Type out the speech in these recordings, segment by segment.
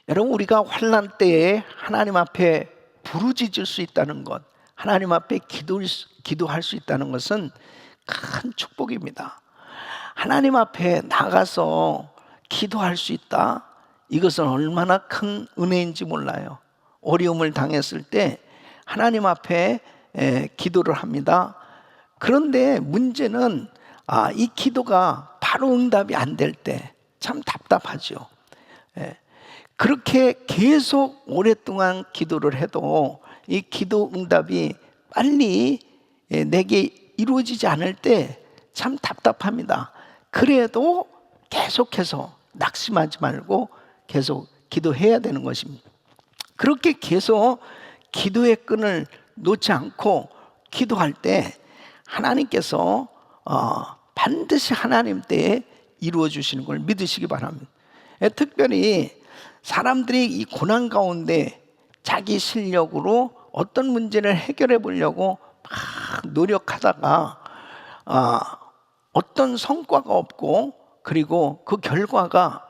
여러분, 우리가 환난 때에 하나님 앞에 부르짖을 수 있다는 것, 하나님 앞에 기도할 수 있다는 것은 큰 축복입니다. 하나님 앞에 나가서 기도할 수 있다, 이것은 얼마나 큰 은혜인지 몰라요. 어려움을 당했을 때 하나님 앞에 기도를 합니다. 그런데 문제는 이 기도가 바로 응답이 안 될 때 참 답답하죠. 그렇게 계속 오랫동안 기도를 해도 이 기도 응답이 빨리 내게 이루어지지 않을 때 참 답답합니다. 그래도 계속해서 낙심하지 말고 계속 기도해야 되는 것입니다. 그렇게 계속 기도의 끈을 놓지 않고 기도할 때 하나님께서 반드시 하나님 때에 이루어 주시는 걸 믿으시기 바랍니다. 특별히 사람들이 이 고난 가운데 자기 실력으로 어떤 문제를 해결해 보려고 막 노력하다가 어떤 성과가 없고, 그리고 그 결과가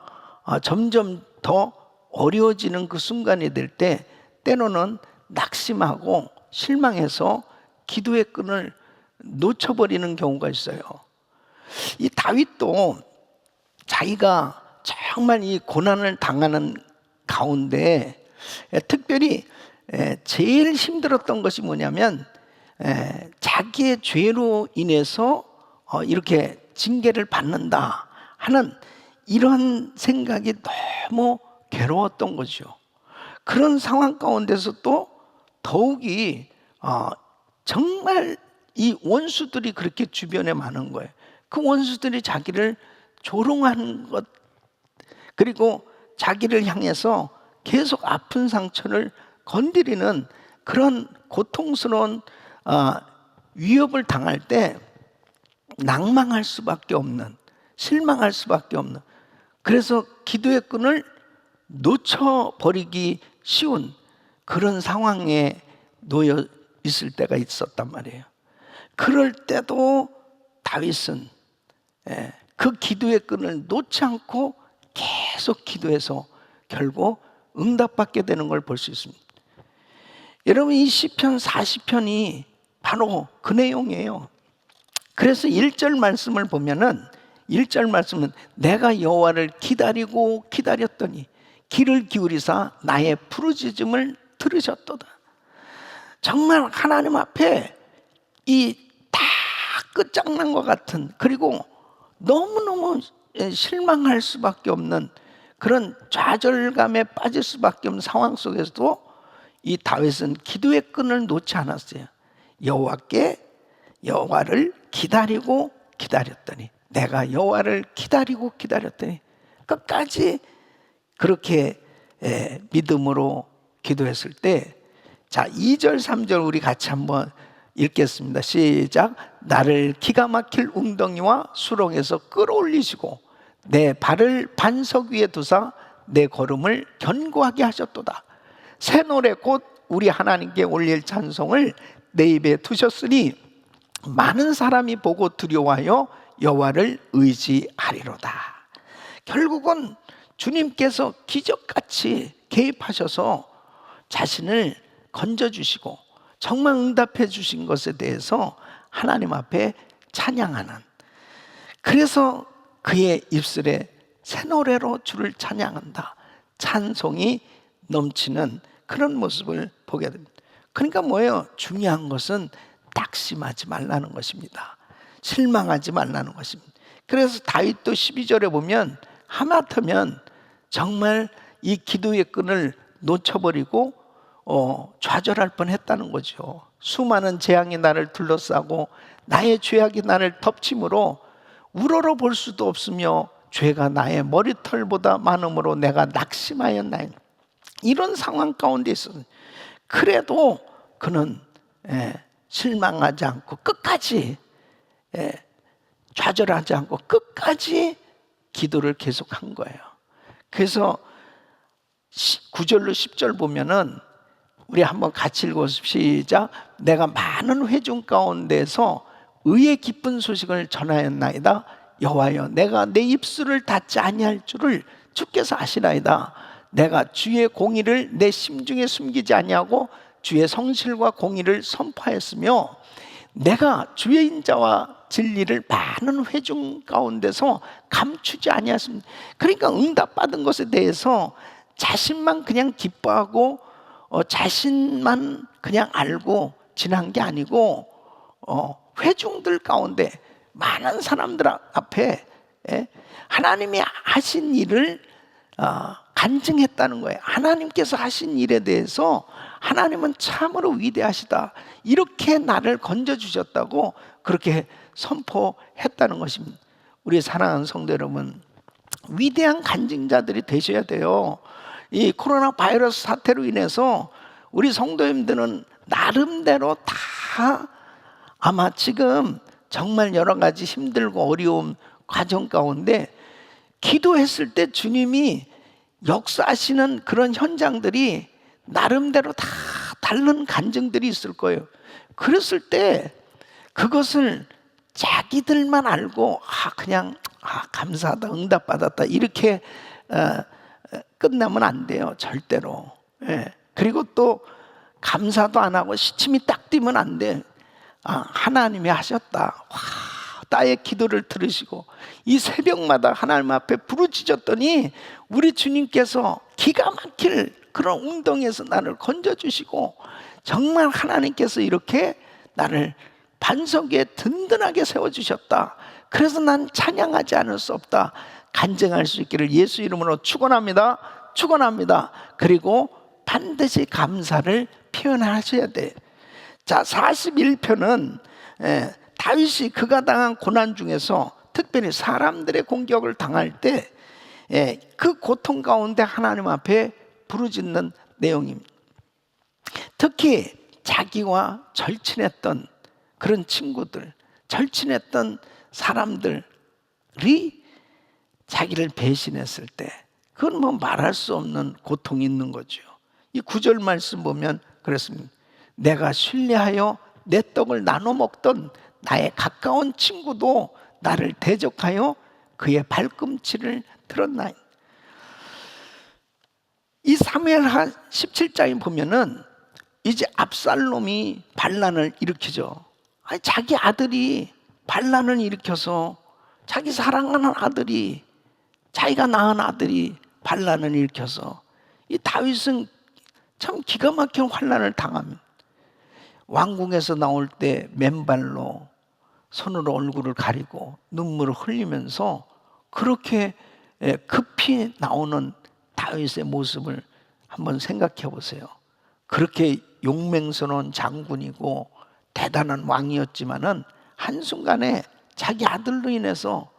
점점 더 어려워지는 그 순간이 될 때 때로는 낙심하고 실망해서 기도의 끈을 놓쳐버리는 경우가 있어요. 이 다윗도 자기가 정말 이 고난을 당하는 가운데 특별히 제일 힘들었던 것이 뭐냐면 자기의 죄로 인해서 이렇게 징계를 받는다 하는 이런 생각이 너무 괴로웠던 거죠. 그런 상황 가운데서 또 더욱이 정말 이 원수들이 그렇게 주변에 많은 거예요. 그 원수들이 자기를 조롱하는 것, 그리고 자기를 향해서 계속 아픈 상처를 건드리는 그런 고통스러운 위협을 당할 때 낭망할 수밖에 없는, 실망할 수밖에 없는, 그래서 기도의 끈을 놓쳐버리기 쉬운 그런 상황에 놓여 있을 때가 있었단 말이에요. 그럴 때도 다윗은 그 기도의 끈을 놓지 않고 계속 기도해서 결국 응답받게 되는 걸 볼 수 있습니다. 여러분, 이 시편 40편이 바로 그 내용이에요. 그래서 1절 말씀을 보면은 1절 말씀은 내가 여호와를 기다리고 기다렸더니 귀를 기울이사 나의 부르짖음을 들으셨도다. 정말 하나님 앞에 이 다 끝장난 것 같은, 그리고 너무너무 실망할 수밖에 없는 그런 좌절감에 빠질 수밖에 없는 상황 속에서도 이 다윗은 기도의 끈을 놓지 않았어요. 여호와를 기다리고 기다렸더니, 내가 여호와를 기다리고 기다렸더니 끝까지 그렇게 믿음으로 기도했을 때, 자 2절 3절 우리 같이 한번 읽겠습니다. 시작. 나를 기가 막힐 웅덩이와 수렁에서 끌어올리시고 내 발을 반석 위에 두사 내 걸음을 견고하게 하셨도다. 새 노래 곧 우리 하나님께 올릴 찬송을 내 입에 두셨으니 많은 사람이 보고 두려워하여 여호와를 의지하리로다. 결국은 주님께서 기적같이 개입하셔서 자신을 건져주시고 정말 응답해 주신 것에 대해서 하나님 앞에 찬양하는, 그래서 그의 입술에 새 노래로 주를 찬양한다, 찬송이 넘치는 그런 모습을 보게 됩니다. 그러니까 뭐예요? 중요한 것은 낙심하지 말라는 것입니다. 실망하지 말라는 것입니다. 그래서 다윗도 12절에 보면 하마터면 정말 이 기도의 끈을 놓쳐버리고 좌절할 뻔했다는 거죠. 수많은 재앙이 나를 둘러싸고 나의 죄악이 나를 덮침으로 우러러 볼 수도 없으며 죄가 나의 머리털보다 많음으로 내가 낙심하였나이다. 이런 상황 가운데 있었어요. 그래도 그는 실망하지 않고 끝까지, 좌절하지 않고 끝까지 기도를 계속한 거예요. 그래서 9절로 10절 보면은 우리 한번 같이 읽어보시죠. 시작. 내가 많은 회중 가운데서 의의 기쁜 소식을 전하였나이다. 여호와여, 내가 내 입술을 닫지 아니할 줄을 주께서 아시나이다. 내가 주의 공의를 내 심중에 숨기지 아니하고 주의 성실과 공의를 선포하였으며 내가 주의 인자와 진리를 많은 회중 가운데서 감추지 아니하였습니다. 그러니까 응답받은 것에 대해서 자신만 그냥 기뻐하고 자신만 그냥 알고 지난 게 아니고 회중들 가운데 많은 사람들 앞에 하나님이 하신 일을 간증했다는 거예요. 하나님께서 하신 일에 대해서 하나님은 참으로 위대하시다, 이렇게 나를 건져주셨다고 그렇게 선포했다는 것입니다. 우리 사랑하는 성도 여러분, 위대한 간증자들이 되셔야 돼요. 이 코로나 바이러스 사태로 인해서 우리 성도님들은 나름대로 다 아마 지금 정말 여러 가지 힘들고 어려운 과정 가운데 기도했을 때 주님이 역사하시는 그런 현장들이 나름대로 다 다른 간증들이 있을 거예요. 그랬을 때 그것을 자기들만 알고 그냥 감사하다, 응답받았다, 이렇게 끝나면 안 돼요, 절대로. 그리고 또 감사도 안 하고 시침이 딱 뛰면 안 돼. 하나님이 하셨다, 나의 기도를 들으시고 이 새벽마다 하나님 앞에 부르짖었더니 우리 주님께서 기가 막힐 그런 웅덩이에서 나를 건져주시고 정말 하나님께서 이렇게 나를 반석 위에 든든하게 세워주셨다. 그래서 난 찬양하지 않을 수 없다, 간증할 수 있기를 예수 이름으로 축원합니다. 축원합니다. 그리고 반드시 감사를 표현하셔야 돼. 자, 41편은 다윗이 그가 당한 고난 중에서 특별히 사람들의 공격을 당할 때 그 고통 가운데 하나님 앞에 부르짖는 내용입니다. 특히 자기와 절친했던 그런 친구들, 절친했던 사람들이 자기를 배신했을 때 그건 뭐 말할 수 없는 고통이 있는 거죠. 이 9절 말씀 보면 그렇습니다. 내가 신뢰하여 내 떡을 나눠 먹던 나의 가까운 친구도 나를 대적하여 그의 발꿈치를 들었나이다. 이 사무엘하 17장에 보면은 이제 압살롬이 반란을 일으키죠. 자기 아들이 반란을 일으켜서, 자기 사랑하는 아들이, 자기가 낳은 아들이 반란을 일으켜서 이 다윗은 참 기가 막힌 환난을 당합니다. 왕궁에서 나올 때 맨발로 손으로 얼굴을 가리고 눈물을 흘리면서 그렇게 급히 나오는 다윗의 모습을 한번 생각해 보세요. 그렇게 용맹스러운 장군이고 대단한 왕이었지만은 한순간에 자기 아들로 인해서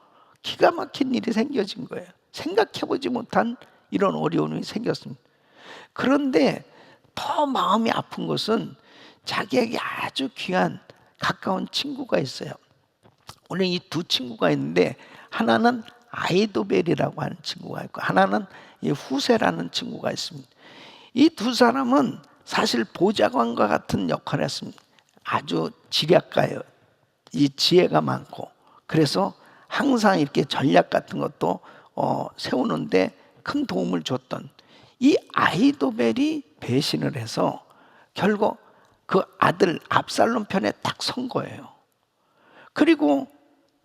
기가 막힌 일이 생겨진 거예요. 생각해 보지 못한 이런 어려움이 생겼습니다. 그런데 더 마음이 아픈 것은 자기에게 아주 귀한 가까운 친구가 있어요. 오늘 이 두 친구가 있는데 하나는 아이도벨이라고 하는 친구가 있고 하나는 후세라는 친구가 있습니다. 이 두 사람은 사실 보좌관과 같은 역할을 했습니다. 아주 지략가예요. 이 지혜가 많고, 그래서 항상 이렇게 전략 같은 것도 세우는데 큰 도움을 줬던 이 아이도벨이 배신을 해서 결국 그 아들 압살롬 편에 딱 선 거예요. 그리고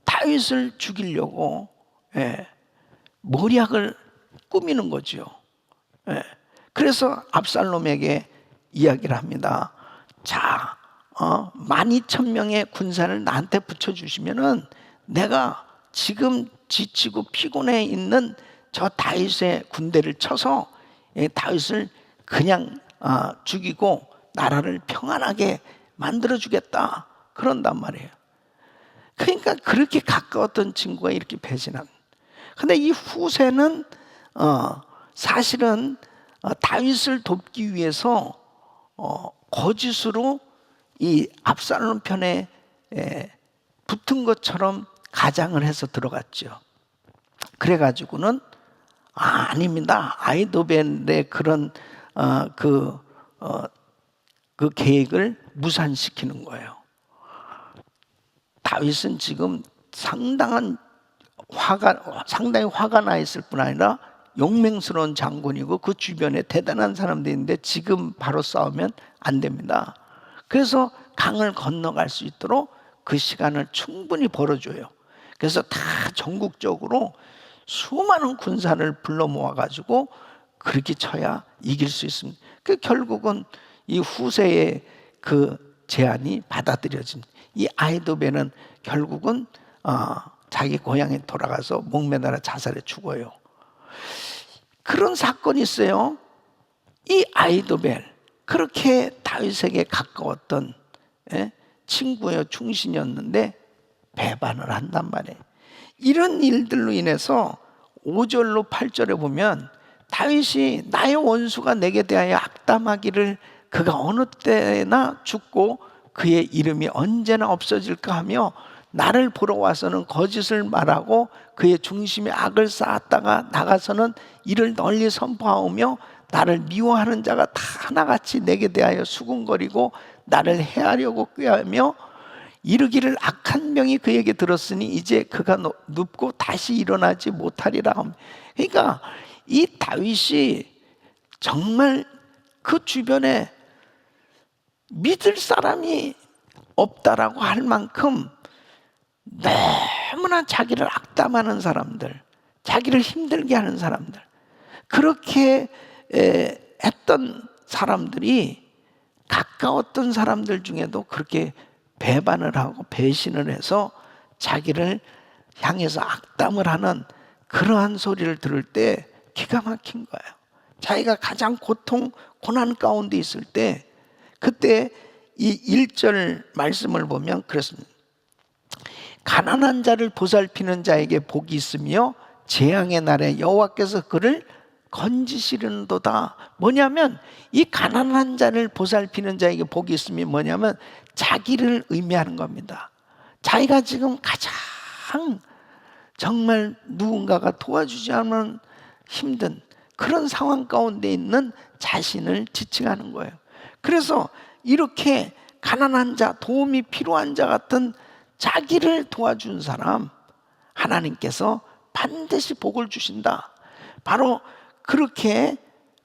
다윗을 죽이려고谋略을 꾸미는 거죠. 그래서 압살롬에게 이야기를 합니다. 자, 12,000명의 군사를 나한테 붙여주시면은 내가 지금 지치고 피곤해 있는 저 다윗의 군대를 쳐서 다윗을 그냥 죽이고 나라를 평안하게 만들어주겠다, 그런단 말이에요. 그러니까 그렇게 가까웠던 친구가 이렇게 배신합니다. 근데 이 후세는 사실은 다윗을 돕기 위해서 거짓으로 이 압살롬 편에 붙은 것처럼 가장을 해서 들어갔죠. 그래가지고는 아닙니다, 아이도벨의 그런 그 계획을 무산시키는 거예요. 다윗은 지금 상당히 화가 나 있을 뿐 아니라 용맹스러운 장군이고 그 주변에 대단한 사람들이 있는데 지금 바로 싸우면 안 됩니다. 그래서 강을 건너갈 수 있도록 그 시간을 충분히 벌어줘요. 그래서 다 전국적으로 수많은 군사를 불러 모아가지고 그렇게 쳐야 이길 수 있습니다. 그 결국은 이 후세의 그 제안이 받아들여진 이 아이도베는 결국은 자기 고향에 돌아가서 목매달아 자살해 죽어요. 그런 사건이 있어요. 이 아이도벨, 그렇게 다윗에게 가까웠던 친구여 충신이었는데 배반을 한단 말이에요. 이런 일들로 인해서 5절로 8절에 보면 다윗이 나의 원수가 내게 대하여 악담하기를 그가 어느 때나 죽고 그의 이름이 언제나 없어질까 하며 나를 보러 와서는 거짓을 말하고 그의 중심에 악을 쌓았다가 나가서는 이를 널리 선포하며 나를 미워하는 자가 다 하나같이 내게 대하여 수군거리고 나를 해하려고 꾀하며 이르기를 악한 병이 그에게 들었으니 이제 그가 눕고 다시 일어나지 못하리라. 그러니까 이 다윗이 정말 그 주변에 믿을 사람이 없다라고 할 만큼 너무나 자기를 악담하는 사람들, 자기를 힘들게 하는 사람들, 그렇게 했던 사람들이 가까웠던 사람들 중에도 그렇게 배반을 하고 배신을 해서 자기를 향해서 악담을 하는 그러한 소리를 들을 때 기가 막힌 거예요. 자기가 가장 고난 가운데 있을 때 그때 이 1절 말씀을 보면 그렇습니다. 가난한 자를 보살피는 자에게 복이 있으며 재앙의 날에 여호와께서 그를 건지시려는도다. 뭐냐면 이 가난한 자를 보살피는 자에게 복이 있으면 뭐냐면 자기를 의미하는 겁니다. 자기가 지금 가장 정말 누군가가 도와주지 않으면 힘든 그런 상황 가운데 있는 자신을 지칭하는 거예요. 그래서 이렇게 가난한 자, 도움이 필요한 자 같은 자기를 도와준 사람 하나님께서 반드시 복을 주신다. 바로 그렇게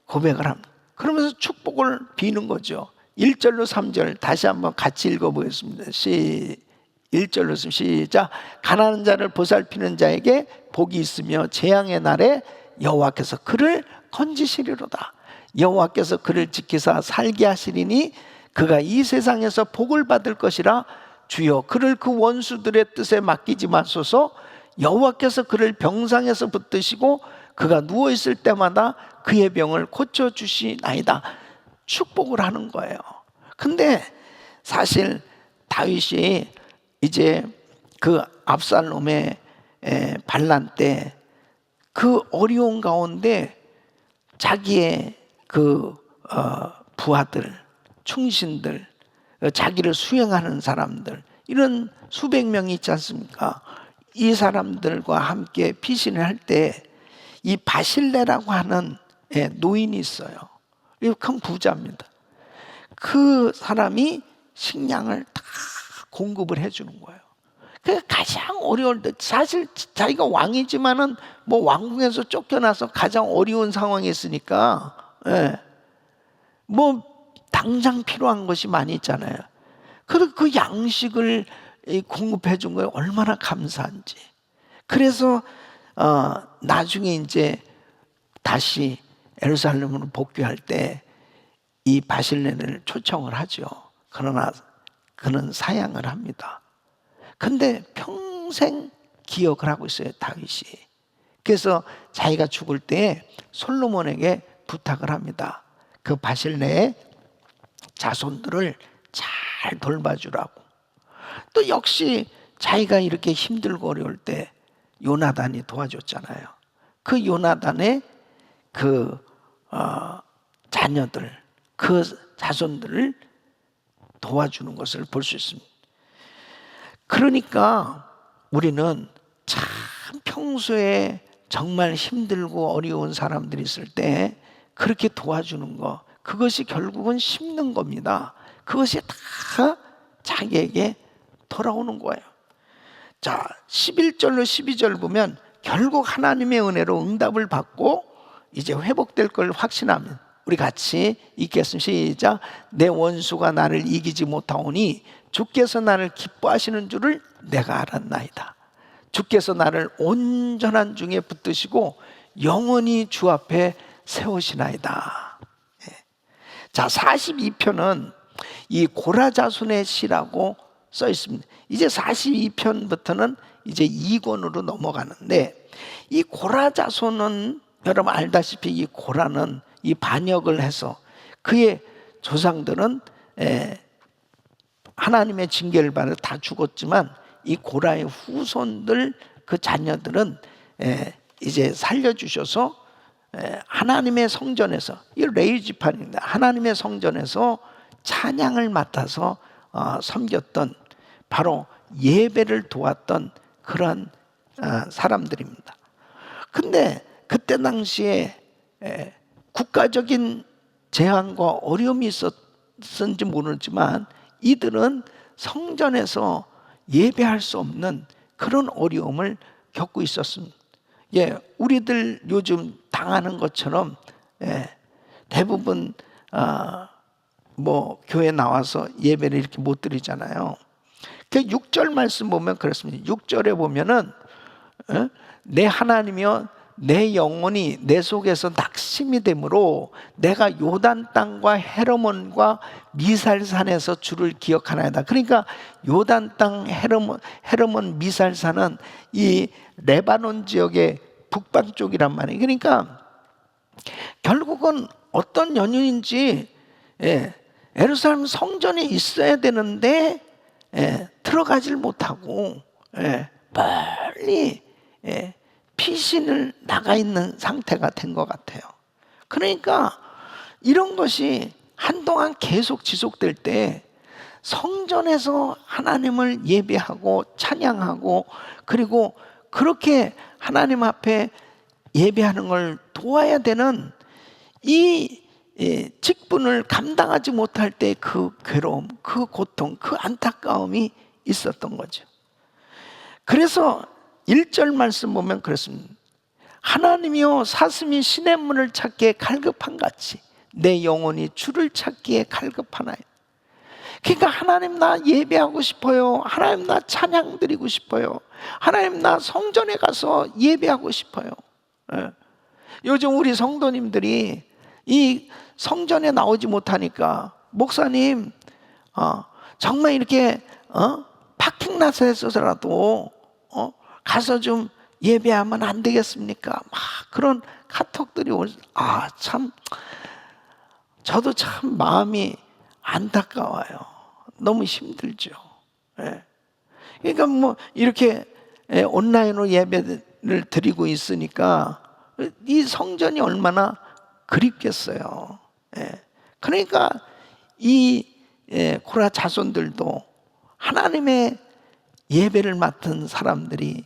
고백을 합니다. 그러면서 축복을 비는 거죠. 1절로 3절 다시 한번 같이 읽어보겠습니다. 1절로 시작. 가난한 자를 보살피는 자에게 복이 있으며 재앙의 날에 여호와께서 그를 건지시리로다. 여호와께서 그를 지키사 살게 하시리니 그가 이 세상에서 복을 받을 것이라. 주여 그를 그 원수들의 뜻에 맡기지 마소서. 여호와께서 그를 병상에서 붙드시고 그가 누워있을 때마다 그의 병을 고쳐주시나이다. 축복을 하는 거예요. 근데 사실 다윗이 이제 그 압살롬의 반란 때 그 어려운 가운데 자기의 그 부하들, 충신들, 자기를 수행하는 사람들, 이런 수백 명이 있지 않습니까? 이 사람들과 함께 피신을 할 때 이 바실레라고 하는 노인이 있어요. 큰 부자입니다. 그 사람이 식량을 다 공급을 해주는 거예요. 그 가장 어려울 때, 사실 자기가 왕이지만은 뭐 왕궁에서 쫓겨나서 가장 어려운 상황에 있으니까 뭐 당장 필요한 것이 많이 있잖아요. 그래서 그 양식을 공급해 준 거예요. 얼마나 감사한지. 그래서 나중에 이제 다시 예루살렘으로 복귀할 때 이 바실레를 초청을 하죠. 그러나 그는 사양을 합니다. 근데 평생 기억을 하고 있어요, 다윗이. 그래서 자기가 죽을 때 솔로몬에게 부탁을 합니다. 그 바실레의 자손들을 잘 돌봐주라고. 또 역시 자기가 이렇게 힘들고 어려울 때 요나단이 도와줬잖아요. 그 요나단의 그 자녀들, 그 자손들을 도와주는 것을 볼 수 있습니다. 그러니까 우리는 참 평소에 정말 힘들고 어려운 사람들이 있을 때 그렇게 도와주는 거, 그것이 결국은 심는 겁니다. 그것이 다 자기에게 돌아오는 거예요. 자, 11절로 12절 보면 결국 하나님의 은혜로 응답을 받고 이제 회복될 걸 확신하면 우리 같이 읽겠습니다. 시작. 내 원수가 나를 이기지 못하오니 주께서 나를 기뻐하시는 줄을 내가 알았나이다. 주께서 나를 온전한 중에 붙드시고 영원히 주 앞에 세우시나이다. 자, 42편은 이 고라자손의 시라고 써 있습니다. 이제 42편부터는 이제 2권으로 넘어가는데, 이 고라자손은 여러분 알다시피 이 고라는 이 반역을 해서 그의 조상들은 하나님의 징계를 받아 다 죽었지만, 이 고라의 후손들 그 자녀들은 이제 살려주셔서 하나님의 성전에서, 이 레위지판입니다. 하나님의 성전에서 찬양을 맡아서 섬겼던, 바로 예배를 도왔던 그런 사람들입니다. 근데 그때 당시에 국가적인 재앙과 어려움이 있었는지 모르지만 이들은 성전에서 예배할 수 없는 그런 어려움을 겪고 있었습니다. 우리들 요즘 당하는 것처럼 대부분 교회 나와서 예배를 이렇게 못 드리잖아요. 그 6절 말씀 보면 그렇습니다. 6절에 보면은 내 하나님이여 내 영혼이 내 속에서 낙심이 되므로 내가 요단 땅과 헤르몬과 미살산에서 주를 기억하나이다. 그러니까 요단 땅, 헤르몬, 미살산은 이 레바논 지역의 북방 쪽이란 말이에요. 그러니까 결국은 어떤 연유인지 예루살렘 성전에 있어야 되는데 들어가질 못하고 빨리 피신을 나가 있는 상태가 된 것 같아요. 그러니까 이런 것이 한동안 계속 지속될 때 성전에서 하나님을 예배하고 찬양하고 그리고 그렇게 하나님 앞에 예배하는 걸 도와야 되는 이 직분을 감당하지 못할 때 그 괴로움, 그 고통, 그 안타까움이 있었던 거죠. 그래서 1절 말씀 보면 그렇습니다. 하나님이여 사슴이 시냇물을 찾기에 갈급한 같이 내 영혼이 주를 찾기에 갈급하나이다. 그러니까 하나님 나 예배하고 싶어요. 하나님 나 찬양 드리고 싶어요. 하나님 나 성전에 가서 예배하고 싶어요. 요즘 우리 성도님들이 이 성전에 나오지 못하니까 목사님 정말 이렇게 파킹라스에서라도 가서 좀 예배하면 안 되겠습니까? 막 그런 카톡들이 참 저도 참 마음이 안타까워요. 너무 힘들죠. 그러니까 이렇게 온라인으로 예배를 드리고 있으니까 이 성전이 얼마나 그립겠어요. 그러니까 이 고라 자손들도 하나님의 예배를 맡은 사람들이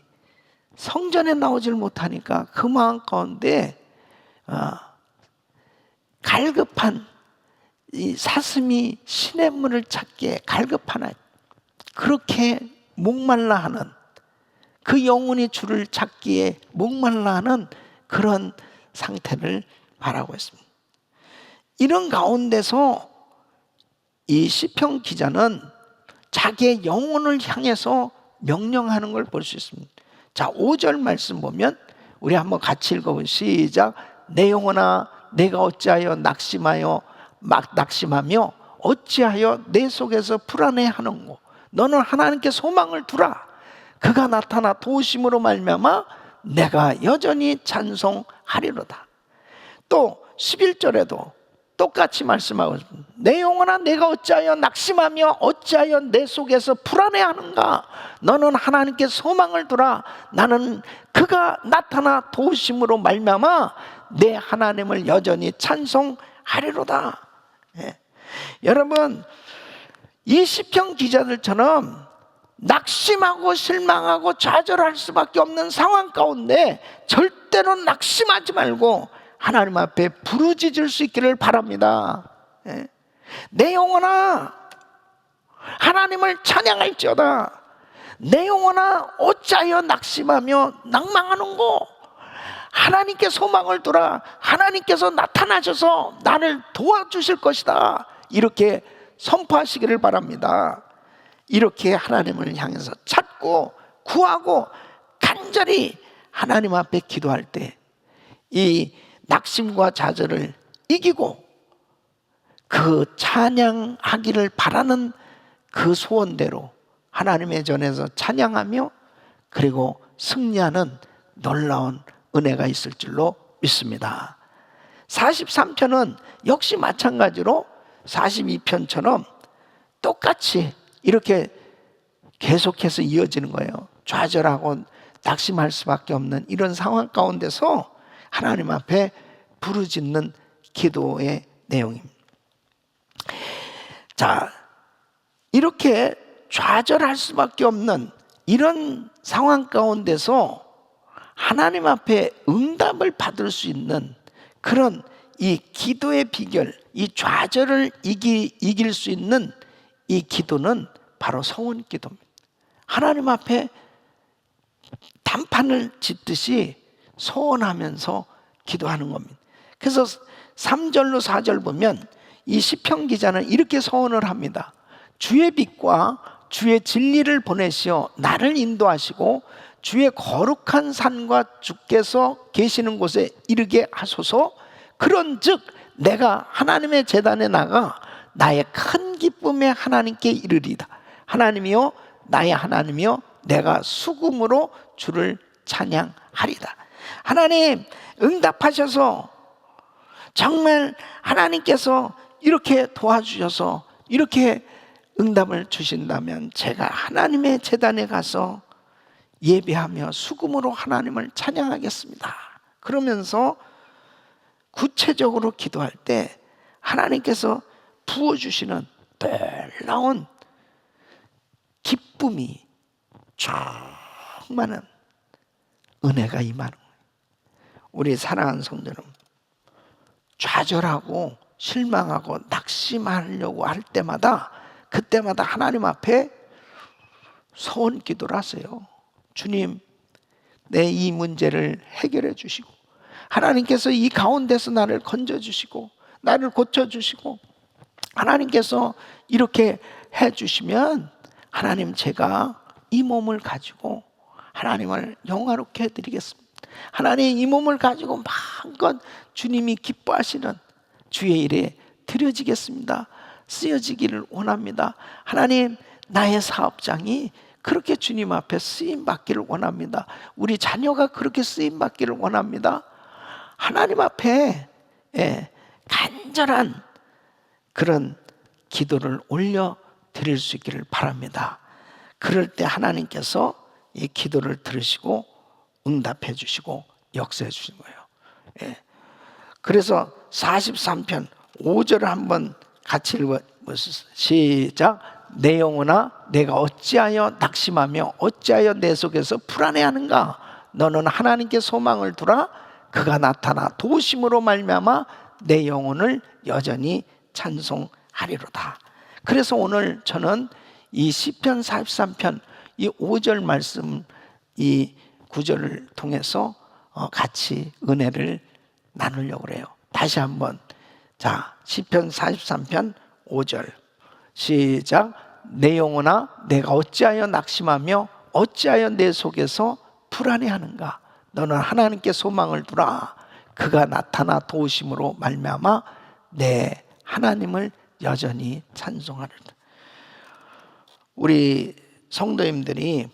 성전에 나오질 못하니까 그 마음 가운데 갈급한 이 사슴이 시냇물을 찾기에 갈급하나, 그렇게 목말라 하는, 그 영혼이 주를 찾기에 목말라 하는 그런 상태를 말하고 있습니다. 이런 가운데서 이 시편 기자는 자기의 영혼을 향해서 명령하는 걸 볼 수 있습니다. 자, 5절 말씀 보면 우리 한번 같이 읽어보면 시작. 내 영혼아 내가 어찌하여 낙심하며 어찌하여 내 속에서 불안해하는고. 너는 하나님께 소망을 두라. 그가 나타나 도우심으로 말미암아 내가 여전히 찬송하리로다. 또 11절에도 똑같이 말씀하고 있습니다. 내 영혼아 내가 어찌하여 낙심하며 어찌하여 내 속에서 불안해하는가. 너는 하나님께 소망을 두라. 나는 그가 나타나 도우심으로 말미암아 내 하나님을 여전히 찬송하리로다. 여러분, 이 시편 기자들처럼 낙심하고 실망하고 좌절할 수밖에 없는 상황 가운데 절대로 낙심하지 말고 하나님 앞에 부르짖을 수 있기를 바랍니다. 내 영혼아 하나님을 찬양할지어다. 내 영혼아 어찌하여 낙심하며 낭망하는고. 하나님께 소망을 두라. 하나님께서 나타나셔서 나를 도와주실 것이다. 이렇게 선포하시기를 바랍니다. 이렇게 하나님을 향해서 찾고 구하고 간절히 하나님 앞에 기도할 때 이 낙심과 좌절을 이기고 그 찬양하기를 바라는 그 소원대로 하나님의 전에서 찬양하며 그리고 승리하는 놀라운 은혜가 있을 줄로 믿습니다. 43편은 역시 마찬가지로 42편처럼 똑같이 이렇게 계속해서 이어지는 거예요. 좌절하고 낙심할 수밖에 없는 이런 상황 가운데서 하나님 앞에 부르짖는 기도의 내용입니다. 자, 이렇게 좌절할 수밖에 없는 이런 상황 가운데서 하나님 앞에 응답을 받을 수 있는 그런 이 기도의 비결, 이 좌절을 이길 수 있는 이 기도는 바로 서원 기도입니다. 하나님 앞에 단판을 짓듯이 소원하면서 기도하는 겁니다. 그래서 3절로 4절 보면 이 시편 기자는 이렇게 소원을 합니다. 주의 빛과 주의 진리를 보내시어 나를 인도하시고 주의 거룩한 산과 주께서 계시는 곳에 이르게 하소서. 그런즉 내가 하나님의 제단에 나가 나의 큰 기쁨에 하나님께 이르리다. 하나님이여 나의 하나님이여 내가 수금으로 주를 찬양하리다. 하나님 응답하셔서 정말 하나님께서 이렇게 도와주셔서 이렇게 응답을 주신다면 제가 하나님의 제단에 가서 예배하며 수금으로 하나님을 찬양하겠습니다. 그러면서 구체적으로 기도할 때 하나님께서 부어주시는 놀라운 기쁨이 충만한 은혜가 임하는 거예요. 우리 사랑하는 성도 여러분, 좌절하고 실망하고 낙심하려고 할 때마다 그때마다 하나님 앞에 소원 기도를 하세요. 주님, 내 이 문제를 해결해 주시고 하나님께서 이 가운데서 나를 건져주시고 나를 고쳐주시고 하나님께서 이렇게 해주시면 하나님 제가 이 몸을 가지고 하나님을 영화롭게 해드리겠습니다. 하나님 이 몸을 가지고 마음껏 주님이 기뻐하시는 주의 일에 드려지겠습니다. 쓰여지기를 원합니다. 하나님 나의 사업장이 그렇게 주님 앞에 쓰임받기를 원합니다. 우리 자녀가 그렇게 쓰임받기를 원합니다. 하나님 앞에 간절한 그런 기도를 올려 드릴 수 있기를 바랍니다. 그럴 때 하나님께서 이 기도를 들으시고 응답해 주시고 역사해 주시는 거예요. 그래서 43편 5절을 한번 같이 읽어보시죠. 시작. 내 영혼아 내가 어찌하여 낙심하며 어찌하여 내 속에서 불안해하는가. 너는 하나님께 소망을 두라. 그가 나타나 도우심으로 말미암아 내 영혼을 여전히 찬송하리로다. 그래서 오늘 저는 이 시편 43편 이 5절 말씀 이 구절을 통해서 같이 은혜를 나누려고 그래요. 다시 한번 자 시편 43편 5절 시작. 내 영혼아 내가 어찌하여 낙심하며 어찌하여 내 속에서 불안해하는가. 너는 하나님께 소망을 두라. 그가 나타나 도우심으로 말미암아 내 하나님을 여전히 찬송하리로다. 우리 성도님들이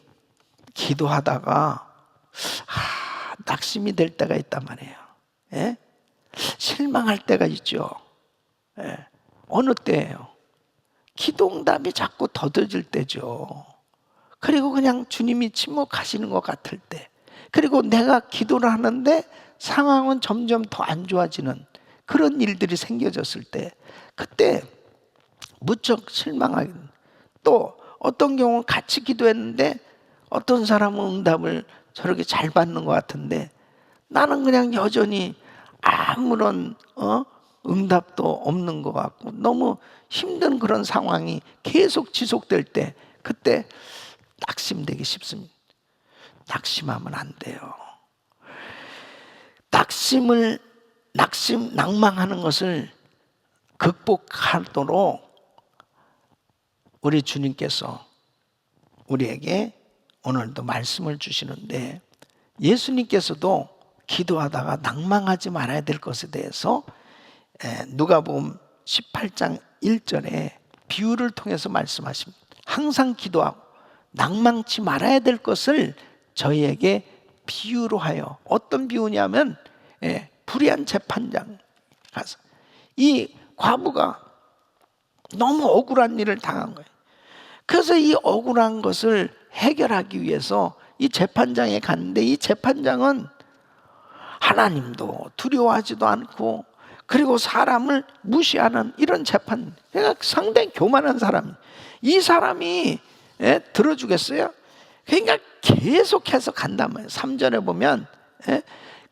기도하다가 낙심이 될 때가 있단 말이에요. 예? 실망할 때가 있죠. 예. 어느 때예요? 기도응답이 자꾸 더뎌질 때죠. 그리고 그냥 주님이 침묵하시는 것 같을 때, 그리고 내가 기도를 하는데 상황은 점점 더 안 좋아지는 그런 일들이 생겨졌을 때, 그때 무척 실망하게. 또 어떤 경우는 같이 기도했는데 어떤 사람은 응답을 저렇게 잘 받는 것 같은데 나는 그냥 여전히 아무런 응답도 없는 것 같고 너무 힘든 그런 상황이 계속 지속될 때, 그때 낙심되기 쉽습니다. 낙심하면 안 돼요. 낭망하는 것을 극복하도록 우리 주님께서 우리에게 오늘도 말씀을 주시는데, 예수님께서도 기도하다가 낭망하지 말아야 될 것에 대해서 누가복음 18장 1절에 비유를 통해서 말씀하십니다. 항상 기도하고 낭망치 말아야 될 것을 저희에게 비유로 하여, 어떤 비유냐면 불의한 재판장 가서 이 과부가 너무 억울한 일을 당한 거예요. 그래서 이 억울한 것을 해결하기 위해서 이 재판장에 갔는데, 이 재판장은 하나님도 두려워하지도 않고 그리고 사람을 무시하는 이런 재판, 그러니까 상당히 교만한 사람, 이 사람이 들어주겠어요? 그러니까 계속해서 간단 말이에요. 3절에 보면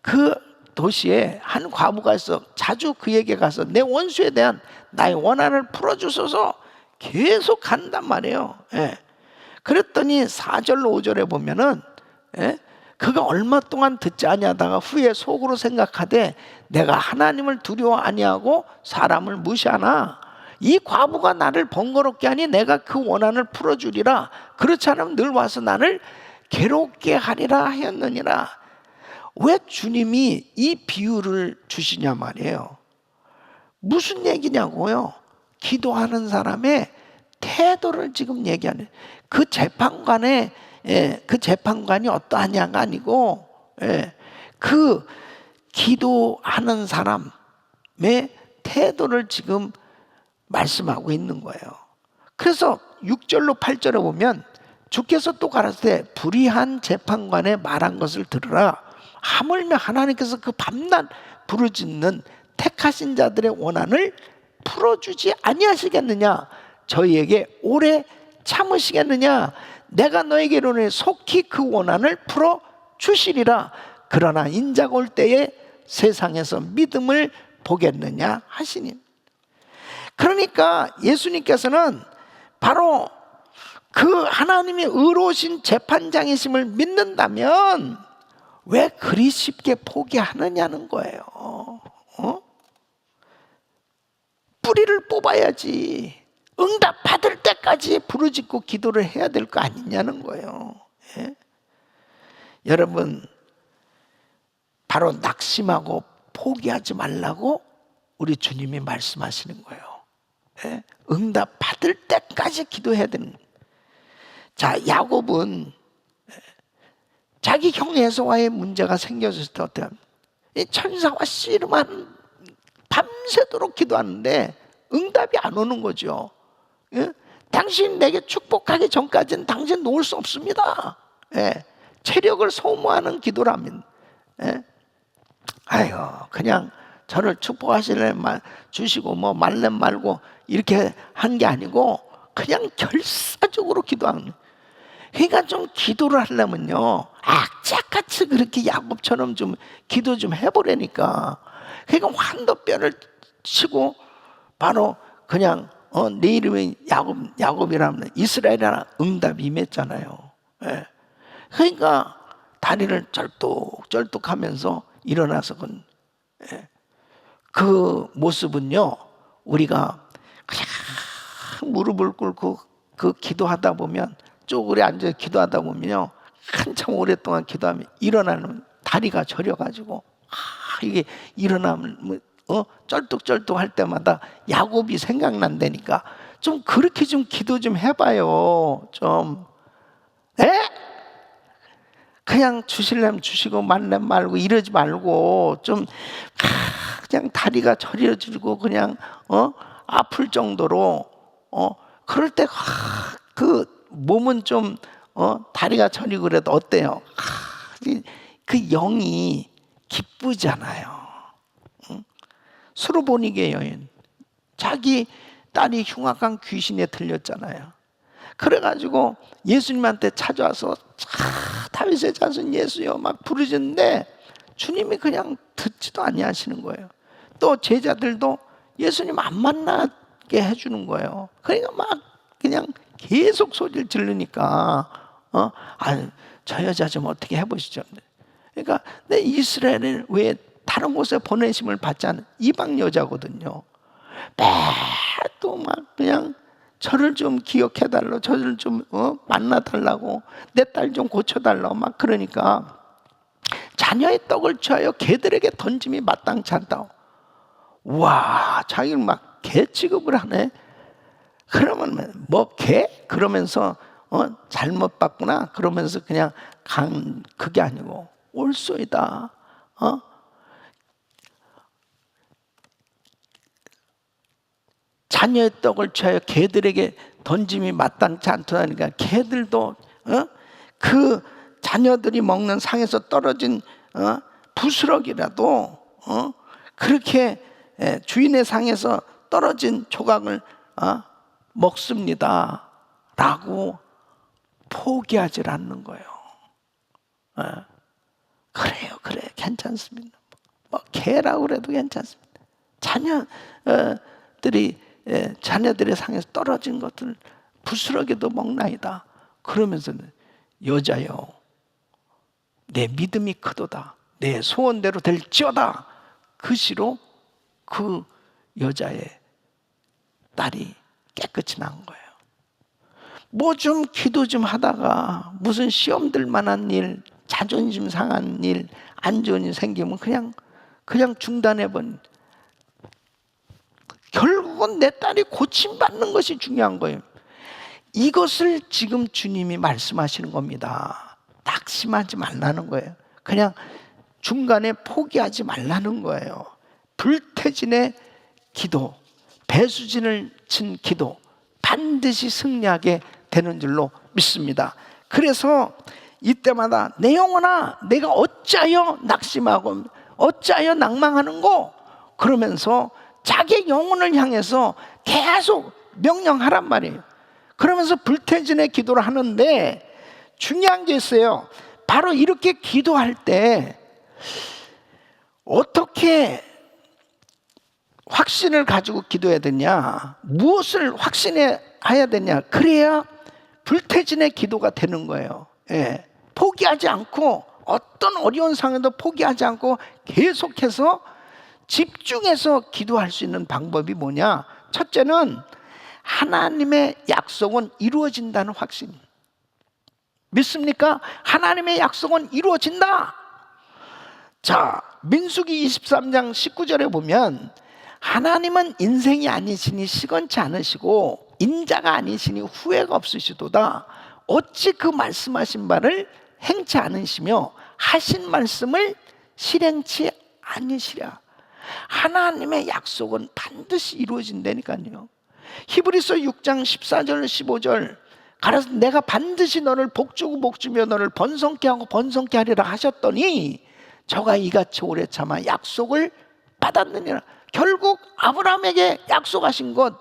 그 도시에 한 과부가 있어 자주 그에게 가서 내 원수에 대한 나의 원한을 풀어주소서 계속 간단 말이에요. 그랬더니 4절로 5절에 보면은 그가 얼마 동안 듣지 아니하다가 후에 속으로 생각하되 내가 하나님을 두려워 아니하고 사람을 무시하나 이 과부가 나를 번거롭게 하니 내가 그 원한을 풀어주리라. 그렇지 않으면 늘 와서 나를 괴롭게 하리라 하였느니라. 왜 주님이 이 비유를 주시냐 말이에요. 무슨 얘기냐고요? 기도하는 사람의 태도를 지금 얘기하는, 그 재판관의 그 재판관이 어떠하냐가 아니고 그 기도하는 사람의 태도를 지금 말씀하고 있는 거예요. 그래서 6절로 8절에 보면 주께서 또 가라사대 불의한 재판관의 말한 것을 들으라. 하물며 하나님께서 그 밤낮 부르짖는 택하신 자들의 원한을 풀어주지 아니하시겠느냐? 저희에게 오래 참으시겠느냐? 내가 너에게 이르노니 속히 그 원한을 풀어주시리라. 그러나 인자가 올 때에 세상에서 믿음을 보겠느냐 하시니. 그러니까 예수님께서는 바로 그 하나님이 의로우신 재판장이심을 믿는다면 왜 그리 쉽게 포기하느냐는 거예요. 뿌리를 뽑아야지. 응답 받을 때까지 부르짖고 기도를 해야 될 거 아니냐는 거예요. 여러분, 바로 낙심하고 포기하지 말라고 우리 주님이 말씀하시는 거예요. 응답 받을 때까지 기도해야 되는 거예요. 자, 야곱은 자기 형 에서와의 문제가 생겨졌을 때 어때요? 천사와 씨름한 밤새도록 기도하는데 응답이 안 오는 거죠. 당신 내게 축복하기 전까지는 당신 놓을 수 없습니다. 체력을 소모하는 기도라면 아유, 그냥 저를 축복하시려 주시고 뭐 말래 말고 이렇게 한 게 아니고 그냥 결사적으로 기도하는 거예요. 그러니까 좀 기도를 하려면요, 악착같이 그렇게 야곱처럼 좀 기도 좀 해보라니까. 그러니까 환도뼈를 치고 바로 그냥 내 이름이 야곱이라면 이스라엘이라는 응답이 임했잖아요. 그러니까 다리를 쩔뚝쩔뚝하면서 일어나서 그 모습은요, 우리가 그냥 무릎을 꿇고 그 기도하다 보면, 쪼그려 앉아 기도하다 보면요, 한참 오랫동안 기도하면 일어나는 다리가 저려가지고 이게 일어나면 쩔뚝쩔뚝 할 때마다 야곱이 생각난다니까. 좀 그렇게 좀 기도 좀 해봐요. 좀 그냥 주실래면 주시고 말래면 말고 이러지 말고 좀 그냥 다리가 저려지고 그냥 아플 정도로 그럴 때 그 몸은 좀 다리가 저리고 그래도 어때요? 그 영이 기쁘잖아요. 수르보니게 여인, 자기 딸이 흉악한 귀신에 들렸잖아요. 그래가지고 예수님한테 찾아와서 다윗의 자손 예수여 막 부르짖는데 주님이 그냥 듣지도 아니하시는 거예요. 또 제자들도 예수님 안 만나게 해주는 거예요. 그러니까 막 그냥 계속 소리를 지르니까 저 여자 좀 어떻게 해보시죠. 그러니까 내 이스라엘을 왜 다른 곳에 보내심을 받지 않은 이방 여자거든요. 매도 막 그냥 저를 좀 기억해달라고, 저를 좀 만나달라고, 내 딸 좀 고쳐달라고 막 그러니까 자녀의 떡을 취하여 개들에게 던짐이 마땅치 않다고. 와, 자기는 막 개 취급을 하네. 그러면 뭐 개? 그러면서 잘못 봤구나 그러면서 그냥 그게 아니고 올소이다. 자녀의 떡을 취하여 개들에게 던짐이 마땅치 않다니까 개들도 그 자녀들이 먹는 상에서 떨어진 부스러기라도 그렇게 주인의 상에서 떨어진 조각을 먹습니다 라고 포기하지 않는 거예요. 그래요, 그래, 괜찮습니다. 뭐 개라고 그래도 괜찮습니다. 자녀들의 상에서 떨어진 것들 부스러기도 먹나이다. 그러면서는 여자여, 내 믿음이 크도다. 내 소원대로 될지어다. 그 시로 그 여자의 딸이 깨끗이 난 거예요. 뭐 좀 기도 좀 하다가 무슨 시험 들 만한 일, 자존심 상한 일, 안 좋은 일 생기면 그냥 중단해버린. 결국은 내 딸이 고침받는 것이 중요한 거예요. 이것을 지금 주님이 말씀하시는 겁니다. 낙심하지 말라는 거예요. 그냥 중간에 포기하지 말라는 거예요. 불태진의 기도, 배수진을 친 기도 반드시 승리하게 되는 줄로 믿습니다. 그래서 이때마다 내 영혼아 내가 어찌하여 낙심하고 어찌하여 낭망하는고 그러면서 자기 영혼을 향해서 계속 명령하란 말이에요. 그러면서 불태진의 기도를 하는데 중요한 게 있어요. 바로 이렇게 기도할 때 어떻게 확신을 가지고 기도해야 되냐, 무엇을 확신해야 되냐, 그래야 불태진의 기도가 되는 거예요. 포기하지 않고 어떤 어려운 상황에도 포기하지 않고 계속해서 집중해서 기도할 수 있는 방법이 뭐냐? 첫째는 하나님의 약속은 이루어진다는 확신. 믿습니까? 하나님의 약속은 이루어진다. 자, 민수기 23장 19절에 보면 하나님은 인생이 아니시니 시건치 않으시고 인자가 아니시니 후회가 없으시도다. 어찌 그 말씀하신 바를 행치 않으시며 하신 말씀을 실행치 않으시랴. 하나님의 약속은 반드시 이루어진다니까요. 히브리서 6장 14절 15절 가라서 내가 반드시 너를 복주고 복주며 너를 번성케 하고 번성케 하리라 하셨더니 저가 이같이 오래 참아 약속을 받았느니라. 결국 아브라함에게 약속하신 것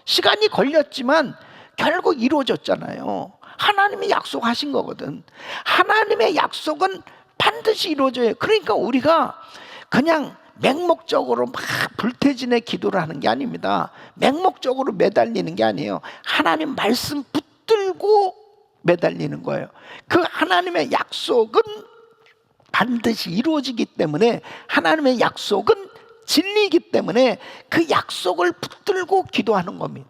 시간이 걸렸지만 결국 이루어졌잖아요. 하나님이 약속하신 거거든. 하나님의 약속은 반드시 이루어져요. 그러니까 우리가 그냥 맹목적으로 막 불태진의 기도를 하는 게 아닙니다. 맹목적으로 매달리는 게 아니에요. 하나님 말씀 붙들고 매달리는 거예요. 그 하나님의 약속은 반드시 이루어지기 때문에, 하나님의 약속은 진리이기 때문에 그 약속을 붙들고 기도하는 겁니다.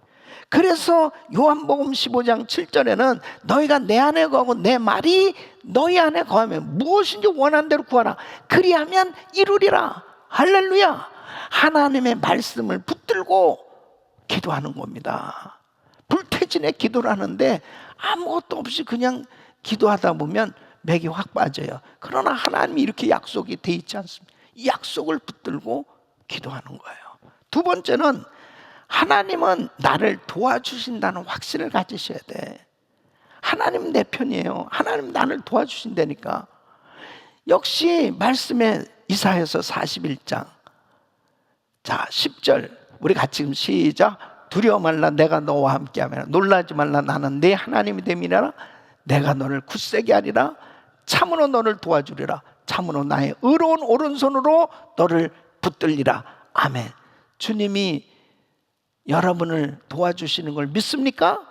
그래서 요한복음 15장 7절에는 너희가 내 안에 거하고 내 말이 너희 안에 거하면 무엇인지 원하는 대로 구하라. 그리하면 이루리라. 할렐루야. 하나님의 말씀을 붙들고 기도하는 겁니다. 불태진의 기도를 하는데 아무것도 없이 그냥 기도하다 보면 맥이 확 빠져요. 그러나 하나님이 이렇게 약속이 돼 있지 않습니까? 이 약속을 붙들고 기도하는 거예요. 두 번째는 하나님은 나를 도와주신다는 확신을 가지셔야 돼. 하나님 내 편이에요. 하나님 나를 도와주신다니까. 역시 말씀에 이사야서 41장 자 10절 우리 같이 시작. 두려워 말라 내가 너와 함께하며 놀라지 말라 나는 네 하나님이 됨이라. 내가 너를 굳세게 하리라. 참으로 너를 도와주리라. 참으로 나의 의로운 오른손으로 너를 붙들리라. 아멘. 주님이 여러분을 도와주시는 걸 믿습니까?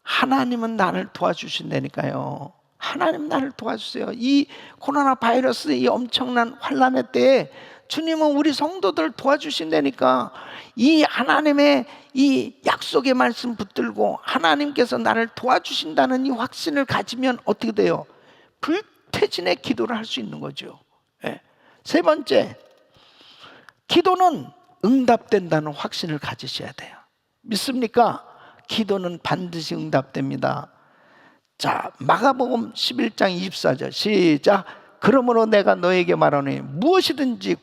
하나님은 나를 도와주신다니까요. 하나님 나를 도와주세요. 이 코로나 바이러스 이 엄청난 환란의 때에 주님은 우리 성도들 도와주신다니까 이 하나님의 이 약속의 말씀 붙들고 하나님께서 나를 도와주신다는 이 확신을 가지면 어떻게 돼요? 불태진의 기도를 할 수 있는 거죠. 예. 세 번째, 기도는 응답된다는 확신을 가지셔야 돼요. 믿습니까? 기도는 반드시 응답됩니다. 자, 마가복음 11장 24절 시작. 그러므로 내가 너에게 말하노니 무엇이든지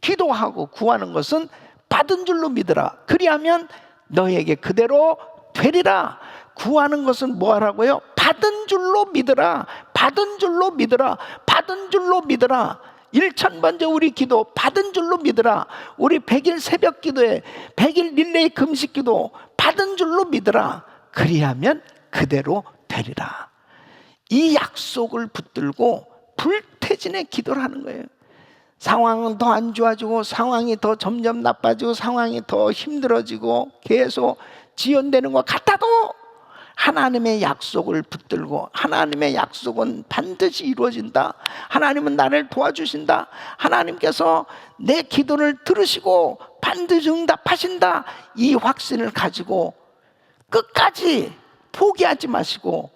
기도하고 구하는 것은 받은 줄로 믿으라. 그리하면 너에게 그대로 되리라. 구하는 것은 뭐 하라고요? 받은 줄로 믿으라. 받은 줄로 믿으라. 받은 줄로 믿으라. 1000번째 우리 기도 받은 줄로 믿으라. 우리 100일 새벽 기도에 100일 릴레이 금식 기도 받은 줄로 믿으라. 그리하면 그대로 되리라. 이 약속을 붙들고 불태진의 기도를 하는 거예요. 상황은 더 안 좋아지고 상황이 더 점점 나빠지고 상황이 더 힘들어지고 계속 지연되는 것 같아도 하나님의 약속을 붙들고 하나님의 약속은 반드시 이루어진다. 하나님은 나를 도와주신다. 하나님께서 내 기도를 들으시고 반드시 응답하신다. 이 확신을 가지고 끝까지 포기하지 마시고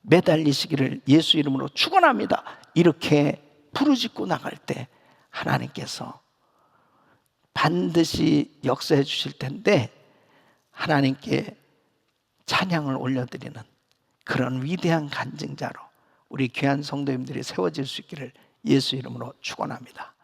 매달리시기를 예수 이름으로 축원합니다. 이렇게 부르짖고 나갈 때 하나님께서 반드시 역사해 주실 텐데 하나님께 찬양을 올려드리는 그런 위대한 간증자로 우리 귀한 성도님들이 세워질 수 있기를 예수 이름으로 축원합니다.